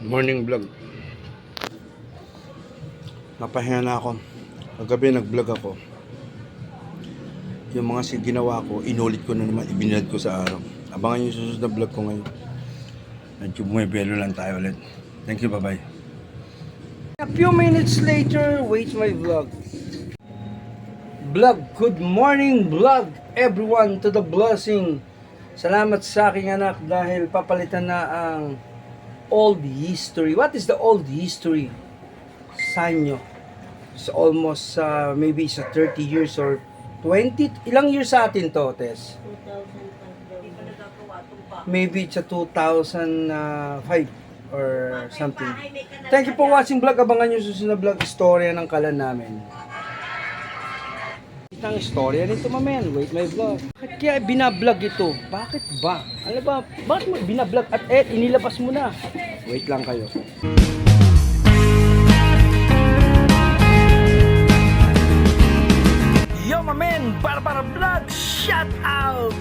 Morning vlog. Napahinga na ako. Kagabi nag-vlog ako. Yung mga ginawa ko, inulit ko na naman, ibinilad ko sa araw. Abangan yung susunod na vlog ko ngayon. Medyo bumibelo lang tayo ulit. Thank you, bye-bye. A few minutes later, wait my vlog. Vlog, good morning vlog everyone to the blessing. Salamat sa aking anak dahil papalitan na ang old history. What is the old history? Sanyo. It's almost maybe it's 30 years or 20. Ilang years sa atin to, Tess? 2005. Maybe it's a 2005 or something. Thank you for watching vlog. Abangan nyo susunod na vlog, istorya ng kalan namin. Itang istorya nito, mamen. Wait my vlog. Bakit kaya binablog ito? Bakit ba? Ano ba? Bakit mo binablog? At inilabas mo na. Wait lang kayo. Yo, mamen! Para vlog! Shout out!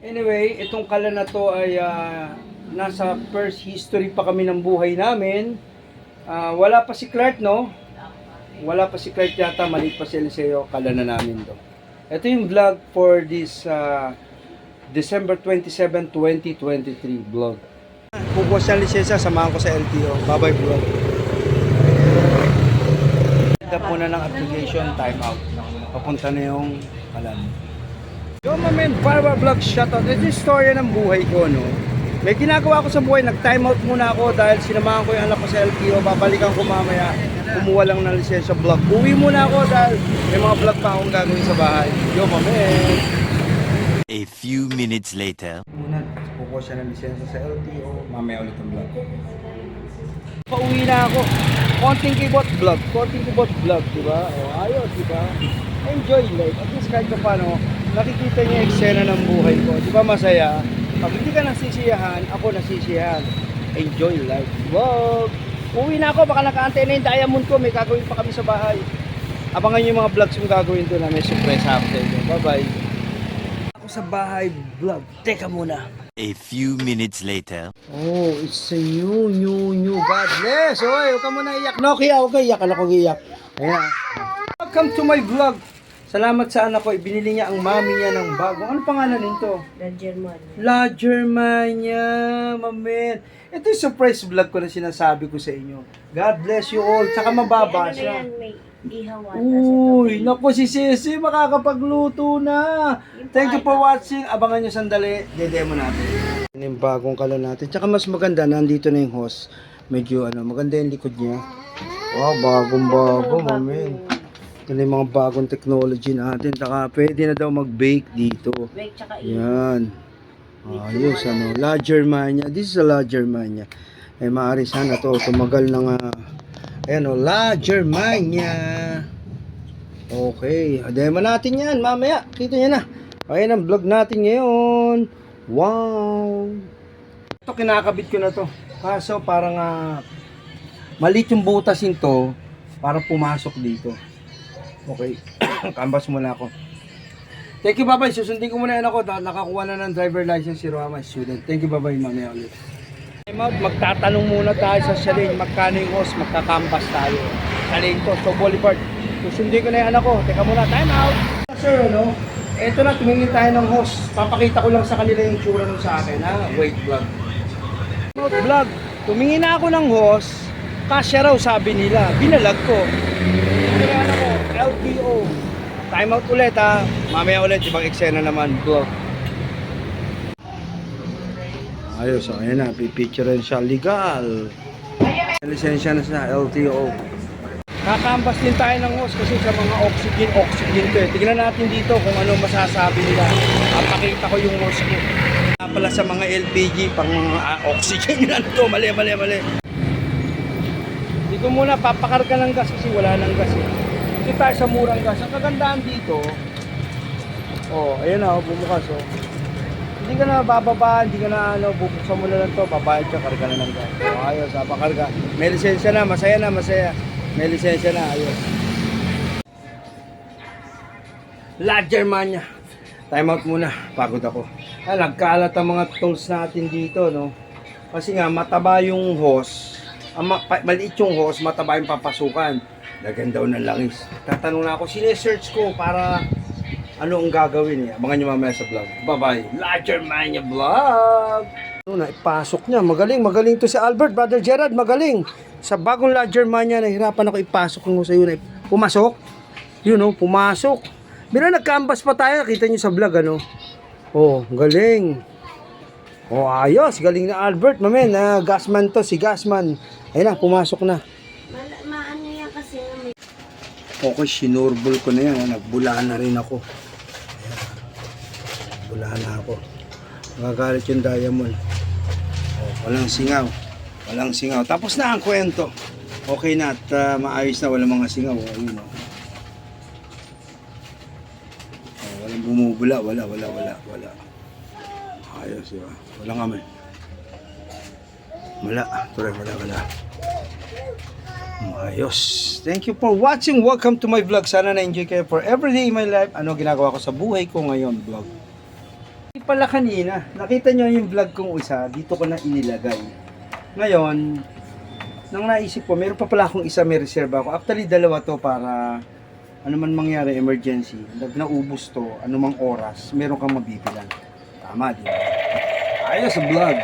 Anyway, itong kalan na to ay nasa first history pa kami ng buhay namin. Wala pa si Clark, no? Wala pa si Clark yata, maliit pa si Eliseo, kala na namin to. Ito yung vlog for this December 27, 2023 vlog. Kukuha siya lisensya, samahan ko sa LTO. Bye-bye vlog. Ganda po na ng application, time out. Papunta na yung kalan. Yo, mamen, para vlog shoutout. Ito yung storya ng buhay ko, no? May ginagawa ko sa buhay, nag-time out muna ako dahil sinamahan ko yung anak ko sa LTO. Babalikan ko mamaya. Kumuha lang ng lisensya vlog. Uwi muna ako dahil may mga vlog pa akong gagawin sa bahay. Yo, mamen! A few minutes later. Muna, kukuha siya ng lisensya sa LTO. Mamaya ulit ang vlog. Pauwi na ako. Konting kibot vlog, diba? O, ayos, diba? Enjoy life. At least kahit pa paano, nakikita niya yung eksena ng buhay ko. Diba masaya? Pag hindi ka nasisiyahan, ako nasisiyahan. Enjoy life. Vlog! Uwi na ako, baka nakaantay na yung diamond ko. May gagawin pa kami sa bahay. Abangan yung mga vlogs kong gagawin doon na may surprise after. Bye-bye. Ako sa bahay vlog. Teka muna. A few minutes later. Oh, it's a new. God bless. Oy, huwag ka muna iyak. Nokia, huwag ka iyak. Anak ko iyak. Ayan. Welcome to my vlog. Salamat sa anak ko. Ibinili niya ang mami niya ng bago. Ano pangalan nito? La Germania. La Germania, mamen. Ito yung surprise vlog ko na sinasabi ko sa inyo. God bless you all. Tsaka mababa Ano siya. yan, may ihawan. Uy, naku si Sisi, makakapagluto na. Thank you for watching. Abangan nyo sandali. Demo natin. Yan yung bagong kalan natin. Tsaka mas maganda, nandito na yung host. Medyo maganda yung likod niya. Wow, bagong-bago, mamen. Ito na yung mga bagong technology natin. Tsaka pwede na daw mag-bake dito. Bake tsaka Yan. Ayos, La Germania. This is a La Germania. Maaari sana to tumagal ng La Germania. Okay, demo natin yan mamaya. Kita nyo na. Ayan ang vlog natin ngayon. Wow. Ito kinakabit ko na to. Kaso parang maliit yung butasin to para pumasok dito. Okay. Canvas muna ako. Thank you, bye-bye. Susundin ko muna yan ako. Nakakuha na ng driver license si Roma, student. Thank you, bye-bye. Mamaya ulit. Magtatanong muna tayo sa Shalane. Magkano yung host? Magka-canvas tayo. Shalane ko, so Boulevard. Susundin ko na yung anak ko. Teka muna, time out. Sir, eto na, tumingin tayo ng host. Papakita ko lang sa kanila yung tsura nun sa akin, ha? Wait, vlog. Vlog. Tumingin na ako ng host. Kasya raw, sabi nila. Binalag ko. Kaya ako, LTO. Time out ulit, ha. Mamaya ulit, ibang eksena naman. Vlog. Ayos, ayan na. Pipicturean siya. Legal. Lisensya na sa LTO. Kakambas din tayo ng host kasi sa mga oxygen to eh. Tignan natin dito kung ano masasabi nila. Pakita ko yung host ko. Pala sa mga LPG, pang mga oxygen na to. Mali. Dito muna, papakarga ng gas kasi wala ng gas eh. Dito tayo sa murang gas. Ang kagandaan dito, ayan na, bumukas Hindi ka na bababa, hindi ka na bubuksan mo na lang to, babayad ka, karga na ng gas. Ayos, papakarga. May lisensya na, masaya. May lisensya na, ayos. La Germania. Time out muna. Pagod ako. Nagkalat ang mga tools natin dito, no? Kasi nga, mataba yung hose. Maliit yung hose, mataba yung papasukan. Lagyan daw ng langis. Tatanong na ako, sinesearch ko para ano ang gagawin eh. Abangan nyo mamaya sa vlog. Bye-bye. Larger Mania Vlog! Ipasok niya. Magaling to si Albert, Brother Gerard. Magaling. Sa bagong Larger Mania, nahirapan ako ipasok mo sa iyo. Pumasok. Yun, no? Pumasok. Mira, nagkambas pa tayo. Kita nyo sa vlog, ano? Oh, galing. Oh, ayos. Galing na Albert. Mamen, gasman to. Si gasman. Ayun na, pumasok na. Maano yan kasi may... Okay, sinurbol ko na yan. Nagbulaan na rin ako. Ayan. Bulaan na ako. Magagalit yung diamond. Oh, walang singaw. Walang singaw. Tapos na ang kwento. Okay na at maayos na. Walang mga singaw. Ayun, oh. Oh, walang bumubula. Wala. Ayos, diba? Walang amoy. Wala. Wala. Ayos. Thank you for watching. Welcome to my vlog. Sana na-enjoy kayo for everyday in my life. Ano ginagawa ko sa buhay ko ngayon, vlog. Hindi pala kanina. Nakita nyo yung vlog kong isa. Dito ko na inilagay. Ngayon, nang naisip ko, meron pa pala akong isa may reserve ako. Actually, dalawa to para ano man mangyari, emergency. Naubos to, anumang oras, meron kang mabibilan. Tama, di ba? Ayos sa vlog.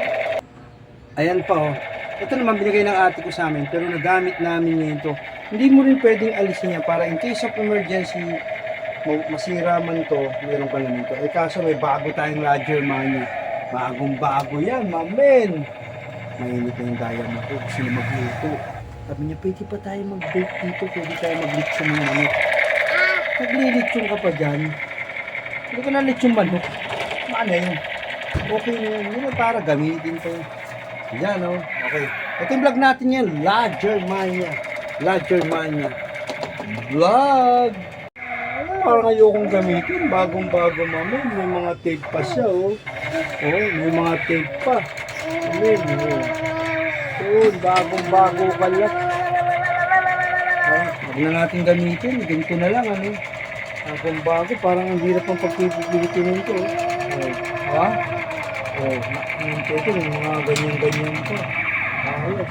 Ayan pa, oh. Ito naman binigay ng ate ko sa amin, pero nagamit namin ngayon to. Hindi mo rin pwedeng alisin yan para in case of emergency, masira man to, meron ka naman to. Eh kaso may bago tayong Larger Mania. Bagong bago yan, mamen. Mainit na yung diamond ko, gusto na magluto. Sabi niya, pwede pa tayo mag-bake dito, pwede tayo mag-litsyon ng manok. Maglilitsyon ka pa dyan. Hindi ko na litsyon manok. Maano yun? Okay na yun. Yun para gamitin ko yun. Yan, oh. Okay. Ito yung vlog natin yan. Larger Mania Vlog. Parang ayokong gamitin. Bagong-bago mami. May mga tape pa siya, oh. Oh, may mga tape pa. Amen, oh. Oh, bagong-bago kalat. Ah, huwag na natin gamitin. Ganito na lang, ano. Bagong-bago. Parang ang hirap ang pagpipilitin nito, oh. Ha? Oh, ito yung mga ganyan-ganyan ko. Ayos.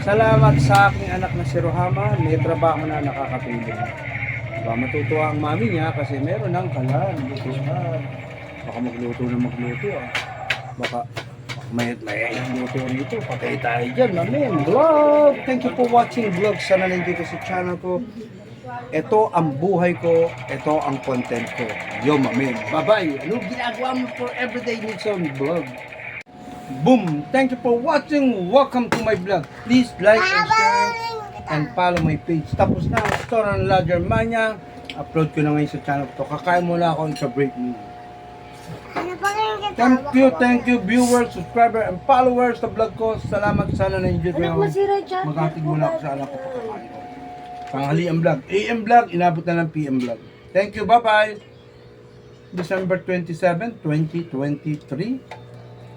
Salamat sa aking anak na si Rohama. May trabaho na nakakatulong. Diba, matutuwa ang mami niya kasi meron ng kalan. Baka magluto na magluto, ah. Baka may luto rito. Patay tayo dyan, mamin. Vlog! Thank you for watching vlog. Sana nandito sa channel ko. Ito ang buhay ko. Ito ang content ko. Yo, mamin. Bye-bye. Ano ginagawa mo for everyday needs on vlog? Boom! Thank you for watching. Welcome to my vlog. Please like and share and follow my page. Tapos na ang store ng Larger Mania. Upload ko na ngayon sa channel ko. Kakain muna ako sa break mo. Thank you viewers, subscriber and followers sa vlog ko. Salamat, sana na-enjoy nyo. Maghatig muna ako sa anak ko. Tanghali ang vlog. AM vlog, inabot na ng PM vlog. Thank you, bye-bye. December 27, 2023.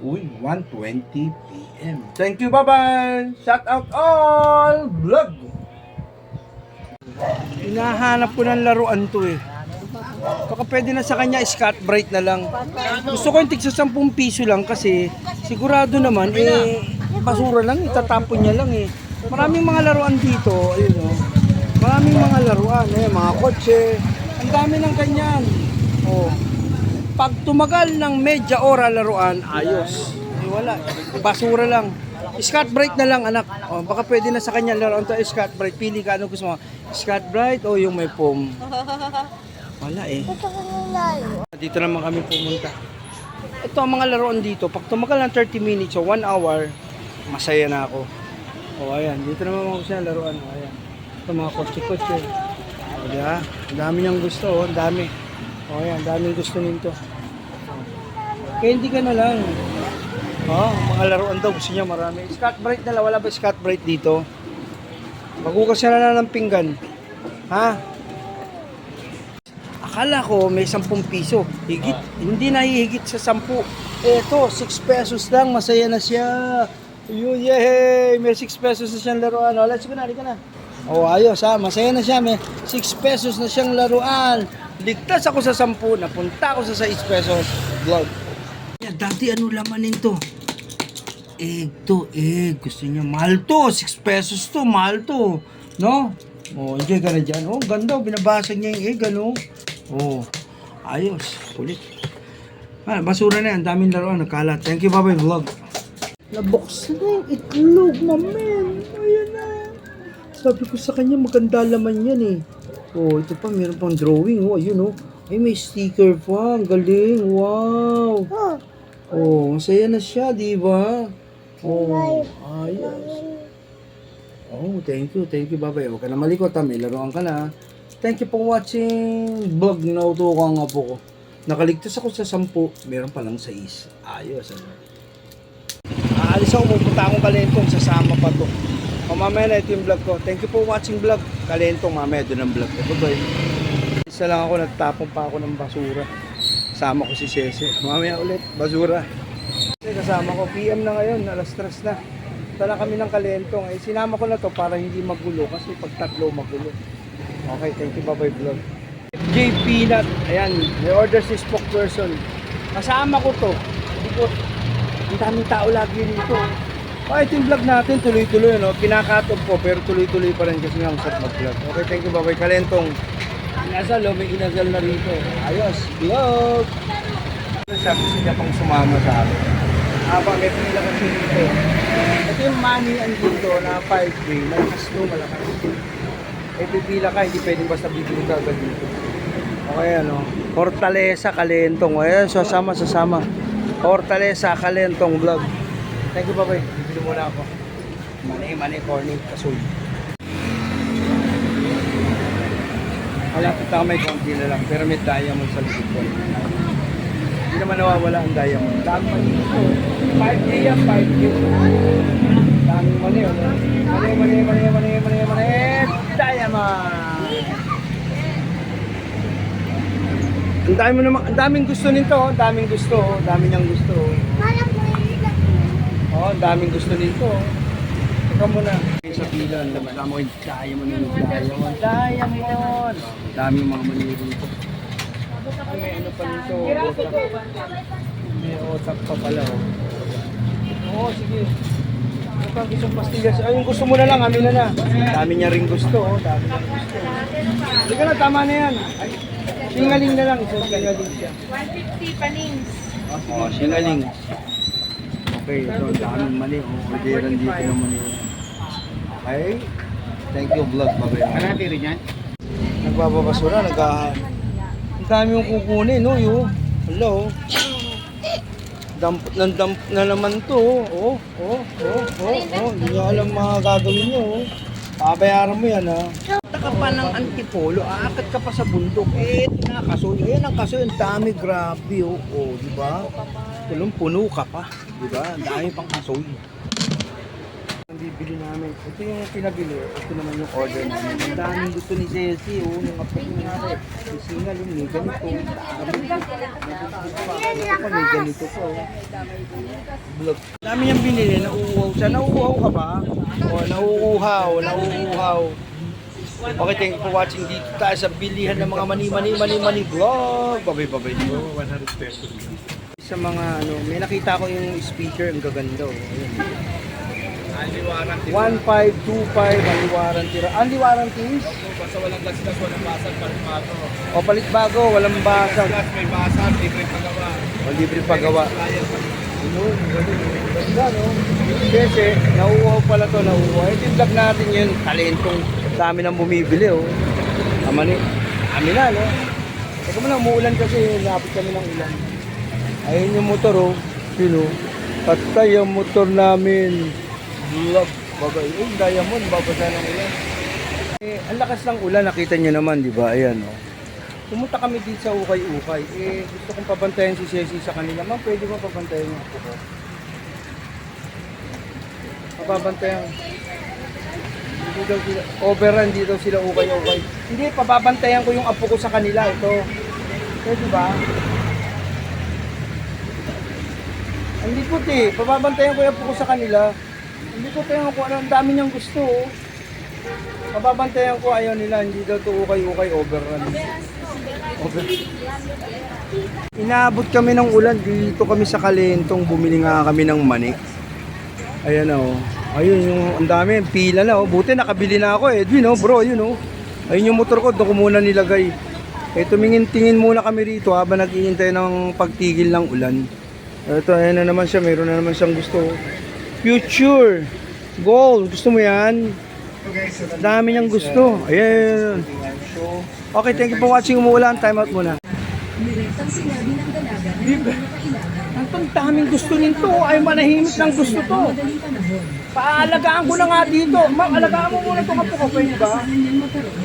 Uy, 1:20 PM. Thank you, bye-bye. Shout out all vlog. Hinahanap ko ng laruan to eh. Baka pwede na sa kanya Scott Bright na lang. Gusto ko yung tig sa 10 piso lang kasi sigurado naman basura lang, itatapon niya lang eh. Maraming mga laruan dito, ayun oh. Maraming mga laruan, mga kotse. Ang dami ng kanyan. Oh. Pag tumagal ng medya ora laruan, ayos. Wala, basura lang. Scott Bright na lang anak. Oh, baka pwede na sa kanya laruan to Scott Bright. Pili ka ano gusto mo. Scott Bright o yung may foam. Wala eh. Dito naman kami pumunta. Ito ang mga laruan dito. Pag tumagal ng 30 minutes o 1 hour, masaya na ako. O ayan, dito naman ako siya laruan. O ayan. Ito mga kotse-kotse. O diba? Ang dami niyang gusto. O, ang dami. O ayan, ang daming gusto nito. Kaya hindi ka na lang. O, mga laruan daw gusto niya marami. Scott Bright na lang. Wala ba Scott Bright dito? Maghugas siya na lang ng pinggan. Ha? Akala ko may 10 piso. Higit. Hindi na hihigit sa 10. Eto, 6 pesos lang. Masaya na siya. Yun, yay! May 6 pesos na siyang laruan. O, let's go na, halika na. O, ayos ha. Masaya na siya. May 6 pesos na siyang laruan. Ligtas ako sa 10, napunta ako sa 6 pesos vlog. Yeah, dati ano laman nito? Egg to, egg. Gusto niya, mahal to. 6 pesos to, mahal to. No? Oh, enjoy ka na dyan. Oh, ganda. Binabasag niya yung egg, ano? Oh, ayos. Kulit. Ah, basura na yan. Daming laruan. Nakalat. Thank you, bye-bye vlog. Nabuksan na yung itlog, mamen. Ayan na. Sabi ko sa kanya, maganda laman yan eh. Oh, ito pa, meron pang drawing. Oh, ayun oh. Ay, may sticker pa. Ang galing. Wow. Oh, masaya na siya, di ba? Oh, ayos. Oh, thank you, bye-bye. Huwag ka na malikot, ha. May laruan ka na. Thank you for watching vlog. Nautukan nga po ko. Nakaligtas ako sa 10, meron palang 6. Ayos, ano? Aalis ako, pupunta akong Kalentong, sasama pa to. O mamaya na, ito yung vlog ko. Thank you for watching vlog. Kalentong, mamaya doon ang vlog ko. Bye-bye. Isa lang ako, nagtapon pa ako ng basura. Kasama ko si Cece. Mamaya ulit, basura. Kasi kasama ko, PM na ngayon, alas 3 na. Tala kami ng Kalentong. Eh, sinama ko na to para hindi magulo. Kasi pag tatlo, magulo. Okay, thank you, bye-bye vlog. J Peanut, ayan, may order si spokesperson. Kasama ko to. Ang daming tao lagi dito. Ito yung vlog natin, tuloy-tuloy, no? Kinakatog ko, pero tuloy-tuloy pa rin kasi ang sarap mag-vlog. Okay, thank you, bye-bye. Kalentong. Inasal, oh, may inasal na rito. Ayos, vlog! Sabi sila pang sumama sa akin. Habang may pila kasi dito. Ito yung money and dito na 5K. Malakas to, malakas. Eh, pipila ka, hindi pwedeng basta bibili ka agad dito. Okay, ano? Fortaleza, Kalentong. Ayan, sasama. Fortaleza, Kalentong vlog. Thank you, bye-bye. Bibili muna ako. Mani, corny, kasoy. Malapit na may konti na lang, pero may diamond sa likod ko. Hindi naman nawawala ang diamond. Dami mani ito. 5K yan, 5K. Daming mani, ano? Mani. Diamond! Ang daming gusto nito, ang daming gusto, dami niyang gusto. Oh, ang daming gusto nito. Teka muna. Sa pila, alam mo yung diamond. Daming mga mani dito. May ano pa nito, may otak pa pala. Oo, sige. Ito ang isang pastillas. Ay, yung gusto mo na lang, amin na. Dami niya rin gusto, oh. Dami niya gusto. Sige na, tama na yan. Ay, singaling na lang. Singaling siya. 150 panings. Oh, singaling. Okay, ito, daming mali. Oh, pwede dito ng mali. Okay. Thank you, vlog. Bye-bye. Kalahati rin yan? Nagbababasura, ang dami yung kukunin, no? Yo. Hello. Dampot na naman to. Oh. Hindi niya alam mga gagawin niyo. Oh. Pabayaran mo yan, ha? Punta ka pa ng Antipolo, aakat ka pa sa bundok. Eh, nakasoy. Ayan ang kasoy, ang dami, grabe, oh. Oh, di ba? Tulong puno ka pa, di ba? Ang dami pang kasoy. Ang bibili namin, ito yung pinabili, ito naman yung order namin. Ang daming gusto ni Ceci, oh, yung kapag nangyari. Si Singal, yung may ganito. May ganito po. Vlog. Dami niyang binili, nauuhaw siya. Nauuhaw ka ba? O, nauuhaw. Okay, thank you for watching dito tayo sa bilihan ng mga mani vlog. Babay dito. 100 pesos. Sa mga ano, may nakita ko yung speaker, ang gaganda. Ayun. Only warranty. 1525 only warranty. Only warranties? Basta walang gas-gas, walang basag, palit bago. O palit bago, walang basag. Gas, may basag, libre pagawa. O libre pagawa. Client pa. Yun, ganda, no? Kasi, nauuhaw pala to, nauuhaw. Ito yung vlog natin yun, talentong dami nang bumibili, oh. Amin na, no? Teka mo na, umuulan kasi, napit kami ng ulan. Ayun yung motor, oh. Sino? Patay ang motor namin. Vlog, bagay. Diamond, babasa ng ulan. Eh, ang lakas ng ulan, nakita niyo naman, di ba? Ayan, oh. Pumunta kami dito sa Ukay-Ukay. Eh, gusto kong pabantayan si Ceci sa kanila. Ma'am, pwede ba pabantayan niyo ako? Pababantayan. Hindi daw sila, overrun, hindi daw sila Ukay-Ukay. Hindi, pababantayan ko yung apo ko sa kanila. Ito. Pwede ba? Hindi po, pababantayan ko yung apo ko sa kanila. Hindi ko tayo kung ano, ang dami niyang gusto. Oh. Pababantayan ko, ayaw nila, hindi daw ito ukay-ukay overrun. Okay. Inaabot kami ng ulan dito kami sa Kalentong, bumili nga kami ng mani. Ayan oh. Ayun yung ang dami, pila na oh. Buti nakabili na ako Edwin oh, bro, yun oh. Ayun yung motor ko, doon ko muna nilagay. Tumingin-tingin muna kami rito habang naghihintay ng pagtigil ng ulan. Ito, ayan na naman siya, mayroon na naman siyang gusto. Future Gold, gusto mo yan? Dami niyang gusto. Ayan. Okay, thank you for watching. Umuulan, time out muna. Direktang sinabi ng dalaga na hindi na kailangan Ang daming gusto nito, ay manahimik ng gusto to. madaling panahon. Paalagaan ko na nga dito. Ma'am, alagaan mo muna itong apo ko, pwede ba? Kailangan niyang magkaroon.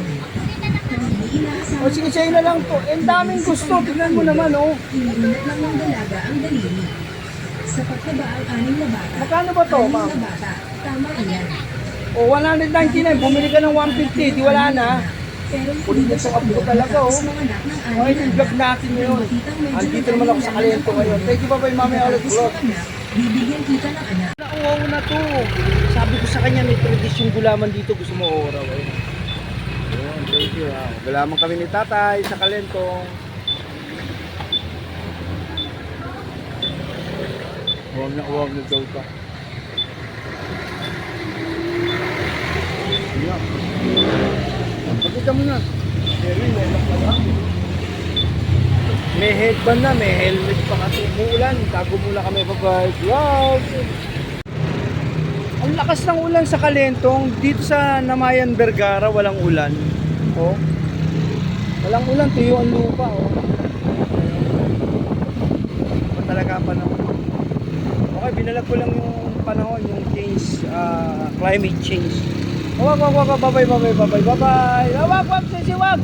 Hindi inaasahan O sige, sa'yo na lang to. Ang daming gusto, tignan mo naman oh. ininat lang ng dalaga ang daliri. Sa pagkaba ang 6 na bata. Magkano ba to, 6 ma'am? na bata. Tama iyan. O 199, bumili ka ng 150, di wala na. Pero Kulit hindi ito apo ko talaga oh. mga anak ng Okay, yung vlog natin yun. Andito naman ako sa Kalento ngayon. Thank you, bye-bye, mami. Ulit vlog. Bibigyan kita ng anak. Nauwaw na to. Sabi ko sa kanya, may tradisyong gulaman dito. Gusto mo oraw. Ayun, thank you. Gulaman kami ni tatay sa Kalentong. Uwag na daw ka. Ayan. Pakita mo na. May headband na, may helmet pa kasi umuulan. Tago muna kami pag gloves. Ang lakas ng ulan sa Kalentong. Dito sa Namayan, Vergara, walang ulan. Oh. Walang ulan, tuyo ang lupa. Oh. Ano talaga ang panahon. Okay, binalag ko lang yung panahon, yung change, climate change. Wag, bye-bye. Wag, sisiwag!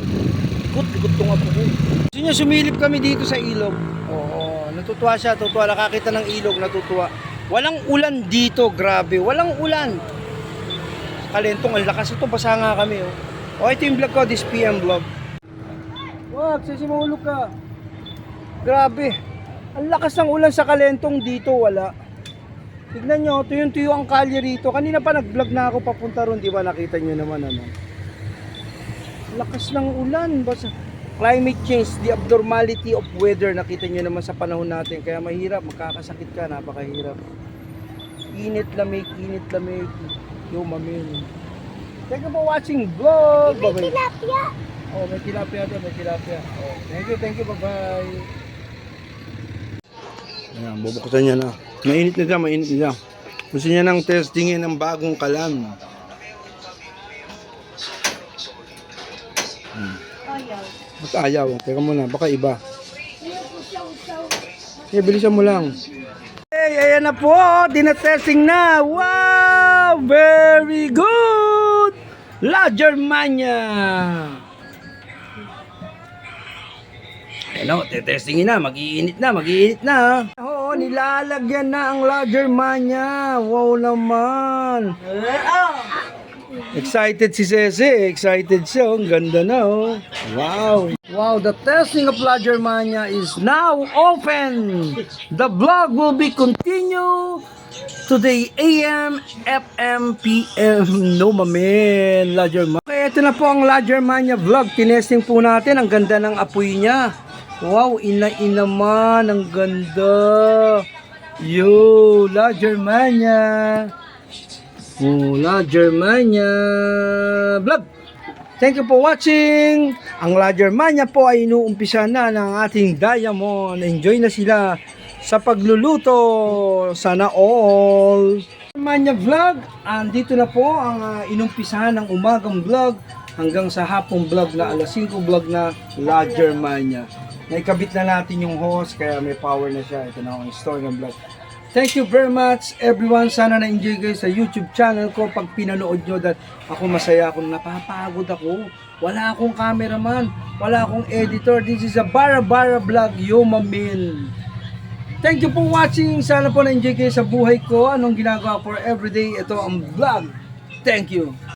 Ikot tong apo ko. Gusto niya sumilip kami dito sa ilog. Oo, natutuwa siya, nakakita ng ilog, natutuwa. Walang ulan dito, grabe, walang ulan. Kalentong, ang lakas ito, basa nga kami. Oh, ito yung vlog ko, this PM vlog. Wag, sisimulog ka. Grabe, ang lakas ng ulan sa Kalentong dito, wala. Tignan nyo, tuyo ang kalye rito. Kanina pa nag-vlog na ako papunta ron, di ba? Nakita nyo naman ano. Lakas ng ulan. Basta climate change, the abnormality of weather. Nakita nyo naman sa panahon natin. Kaya mahirap, magkakasakit ka, napakahirap. Init lamig. Yo, mamin. Thank you for watching vlog. May tilapia. Oh, may tilapia. Oh, thank you, bye-bye. Ayan, bubuksan niya na. Mainit na siya. Gusto niya nang testingin ng bagong kalam. Ba't ayaw? Teka muna, baka iba. Bilisan mo lang. Hey, ayan na po. Dinatesting na. Wow! Very good! La Germania! Ano, tetestingin na, mag-iinit na. Oo, nilalagyan na ang La Germania. Wow naman. Excited si Cece, excited siya. Ang ganda na oh. Wow, the testing of La Germania is now open. The vlog will be continue today AM, FM, PM. No mamen, La Germania. Okay, ito na po ang La Germania vlog. Tinesting po natin, ang ganda ng apoy niya. Wow, ina man, ang ganda. Yo, La Germania. Oh, La Germania vlog. Thank you for watching. Ang La Germania po ay inuumpisa na ng ating diamond. Enjoy na sila sa pagluluto. Sana all. Germania vlog. Andito na po ang inumpisahan ng umagang vlog hanggang sa hapong vlog na alas 5 vlog na La Germania. Naikabit na natin yung hose kaya may power na siya. Ito na ang story ng vlog. Thank you very much everyone. Sana na-enjoy kayo sa YouTube channel ko. Pag pinanood nyo that ako masaya ako, napapagod ako. Wala akong cameraman, wala akong editor. This is a Bara vlog, yo mamin. Thank you for watching. Sana po na-enjoy kayo sa buhay ko. Anong ginagawa for everyday. Ito ang vlog. Thank you.